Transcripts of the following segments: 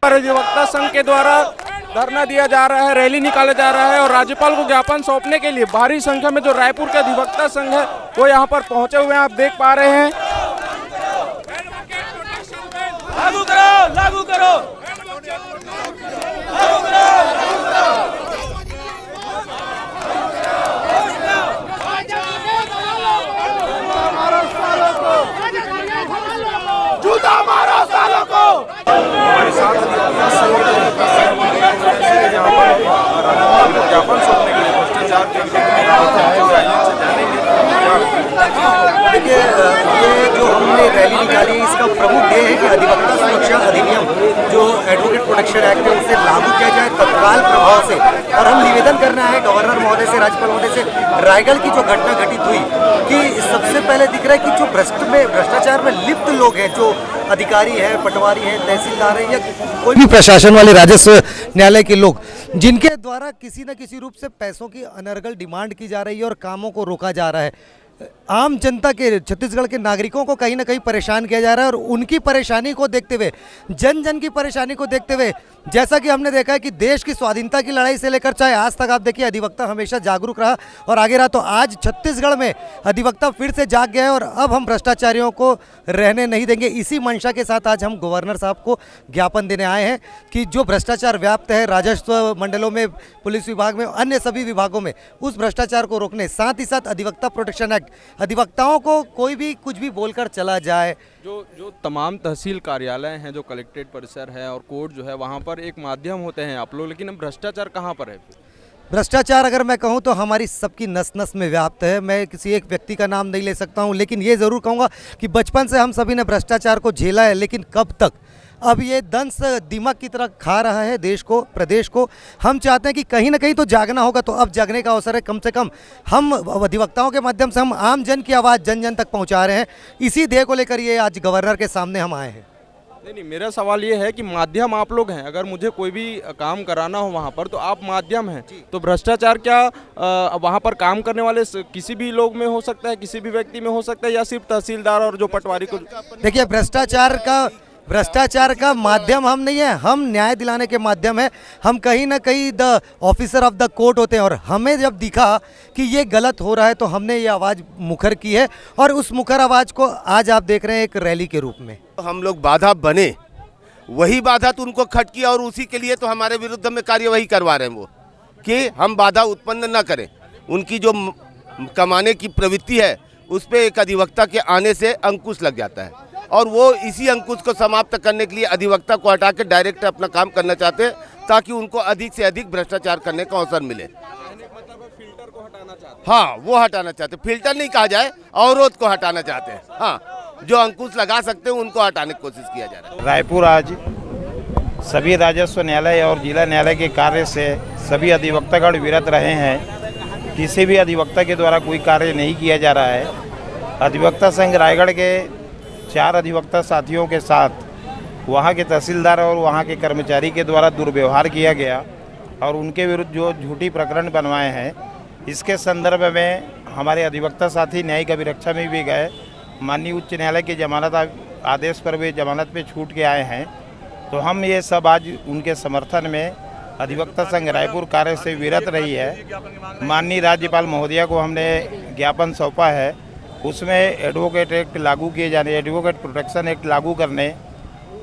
पर अधिवक्ता संघ के द्वारा धरना दिया जा रहा है, रैली निकाला जा रहा है और राज्यपाल को ज्ञापन सौंपने के लिए भारी संख्या में जो रायपुर के अधिवक्ता संघ है वो यहाँ पर पहुंचे हुए हैं। आप देख पा रहे हैं। लागू करो, लागू करो, लागू करो। जूता मारो सालों को। हमारे साथ ज्ञापन सौंपने के लिए भ्रष्टाचार देखिए, ये जो हमने रैली निकाली है इसका प्रमुख ध्येय है कि अधिवक्ता सुरक्षा अधिनियम जो एडवोकेट प्रोटेक्शन एक्ट है उसे लागू किया जाए तत्काल प्रभाव से। और हम निवेदन करना है गवर्नर महोदय से, राज्यपाल महोदय से, रायगढ़ की जो घटना घटित हुई कि सबसे पहले दिख रहा है कि जो भ्रष्टाचार में लिप्त लोग हैं, जो अधिकारी हैं, पटवारी हैं, तहसीलदार हैं या कोई भी प्रशासन वाले राजस्व न्यायालय के लोग, जिनके द्वारा किसी न किसी रूप से पैसों की अनर्गल डिमांड की जा रही है और कामों को रोका जा रहा है। आम जनता के, छत्तीसगढ़ के नागरिकों को कहीं ना कहीं परेशान किया जा रहा है और उनकी परेशानी को देखते हुए, जन जन की परेशानी को देखते हुए, जैसा कि हमने देखा है कि देश की स्वाधीनता की लड़ाई से लेकर चाहे आज तक आप देखिए अधिवक्ता हमेशा जागरूक रहा और आगे रहा, तो आज छत्तीसगढ़ में अधिवक्ता फिर से जाग गया है और अब हम भ्रष्टाचारियों को रहने नहीं देंगे। इसी मंशा के साथ आज हम गवर्नर साहब को ज्ञापन देने आए हैं कि जो भ्रष्टाचार व्याप्त है राजस्व मंडलों में, पुलिस विभाग में, अन्य सभी विभागों में, उस भ्रष्टाचार को रोकने, साथ ही साथ अधिवक्ता प्रोटेक्शन एक्ट, अधिवक्ताओं को कोई भी कुछ भी बोलकर चला जाए। जो तमाम तहसील कार्यालय हैं, जो कलेक्ट्रेट परिसर है और कोर्ट जो है, वहाँ पर एक माध्यम होते हैं आप लोग, लेकिन अब भ्रष्टाचार कहाँ पर है? भ्रष्टाचार अगर मैं कहूं तो हमारी सबकी नस नस में व्याप्त है। मैं किसी एक व्यक्ति का नाम नहीं ले सकता हूं, लेकिन ये ज़रूर कहूंगा कि बचपन से हम सभी ने भ्रष्टाचार को झेला है, लेकिन कब तक? अब ये दंश दिमाग की तरह खा रहा है देश को, प्रदेश को। हम चाहते हैं कि कहीं ना कहीं तो जागना होगा, तो अब जागने का अवसर है। कम से कम हम अधिवक्ताओं के माध्यम से हम आम जन की आवाज़ जन जन तक पहुंचा रहे हैं। इसी ध्येय को लेकर ये आज गवर्नर के सामने हम आए हैं। नहीं, मेरा सवाल ये है कि माध्यम आप लोग हैं, अगर मुझे कोई भी काम कराना हो वहाँ पर तो आप माध्यम हैं, तो भ्रष्टाचार क्या वहाँ पर काम करने वाले किसी भी लोग में हो सकता है, किसी भी व्यक्ति में हो सकता है, या सिर्फ तहसीलदार और जो पटवारी को? देखिए, भ्रष्टाचार का माध्यम हम नहीं है, हम न्याय दिलाने के माध्यम है। हम कहीं ना कहीं the officer of the court होते हैं और हमें जब दिखा कि ये गलत हो रहा है तो हमने ये आवाज़ मुखर की है और उस मुखर आवाज़ को आज आप देख रहे हैं एक रैली के रूप में। हम लोग बाधा बने, वही बाधा तो उनको खटकी और उसी के लिए तो हमारे विरुद्ध में कार्यवाही करवा रहे हैं वो, कि हम बाधा उत्पन्न न करें। उनकी जो कमाने की प्रवृत्ति है उस पर एक अधिवक्ता के आने से अंकुश लग जाता है और वो इसी अंकुश को समाप्त करने के लिए अधिवक्ता को हटा के डायरेक्ट अपना काम करना चाहते हैं, ताकि उनको अधिक से अधिक भ्रष्टाचार करने का अवसर मिले। फिल्टर को हटाना चाहते हैं? हाँ, वो हटाना चाहते हैं। फिल्टर नहीं कहा जाए, अवरोध को हटाना चाहते हैं। हाँ, जो अंकुश लगा सकते हैं उनको हटाने की कोशिश किया जा रहा है। रायपुर आज सभी राजस्व न्यायालय और जिला न्यायालय के कार्य से सभी अधिवक्तागण विरत रहे हैं। किसी भी अधिवक्ता के द्वारा कोई कार्य नहीं किया जा रहा है। अधिवक्ता संघ रायगढ़ के 4 अधिवक्ता साथियों के साथ वहाँ के तहसीलदार और वहाँ के कर्मचारी के द्वारा दुर्व्यवहार किया गया और उनके विरुद्ध जो झूठी प्रकरण बनवाए हैं, इसके संदर्भ में हमारे अधिवक्ता साथी न्यायिक अभिरक्षा में भी गए। माननीय उच्च न्यायालय के जमानत आदेश पर वे जमानत पे छूट के आए हैं। तो हम ये सब आज उनके समर्थन में अधिवक्ता संघ रायपुर कार्य से विरत रही है। माननीय राज्यपाल महोदया को हमने ज्ञापन सौंपा है, उसमें एडवोकेट एक्ट लागू किए जाने, एडवोकेट प्रोटेक्शन एक्ट लागू करने,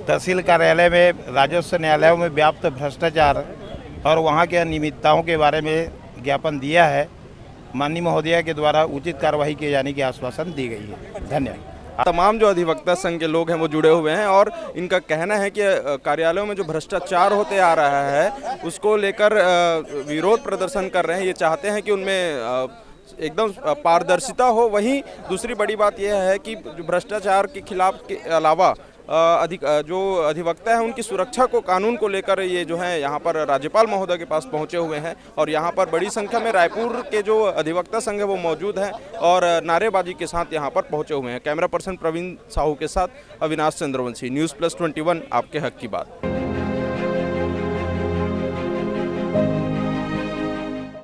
तहसील कार्यालय में, राजस्व न्यायालयों में व्याप्त भ्रष्टाचार और वहाँ के अनियमितताओं के बारे में ज्ञापन दिया है। माननीय महोदया के द्वारा उचित कार्रवाई किए जाने की आश्वासन दी गई है। धन्यवाद। तमाम जो अधिवक्ता संघ के लोग हैं वो जुड़े हुए हैं और इनका कहना है कि कार्यालयों में जो भ्रष्टाचार होते आ रहा है उसको लेकर विरोध प्रदर्शन कर रहे हैं। ये चाहते हैं कि उनमें एकदम पारदर्शिता हो। वहीं दूसरी बड़ी बात यह है कि जो भ्रष्टाचार के खिलाफ के अलावा जो अधिवक्ता हैं उनकी सुरक्षा को, कानून को लेकर ये जो है यहाँ पर राज्यपाल महोदय के पास पहुँचे हुए हैं और यहाँ पर बड़ी संख्या में रायपुर के जो अधिवक्ता संघ है वो मौजूद हैं और नारेबाजी के साथ यहाँ पर पहुँचे हुए हैं। कैमरा पर्सन प्रवीण साहू के साथ अविनाश चंद्रवंशी, न्यूज़ प्लस 21, आपके हक की बात।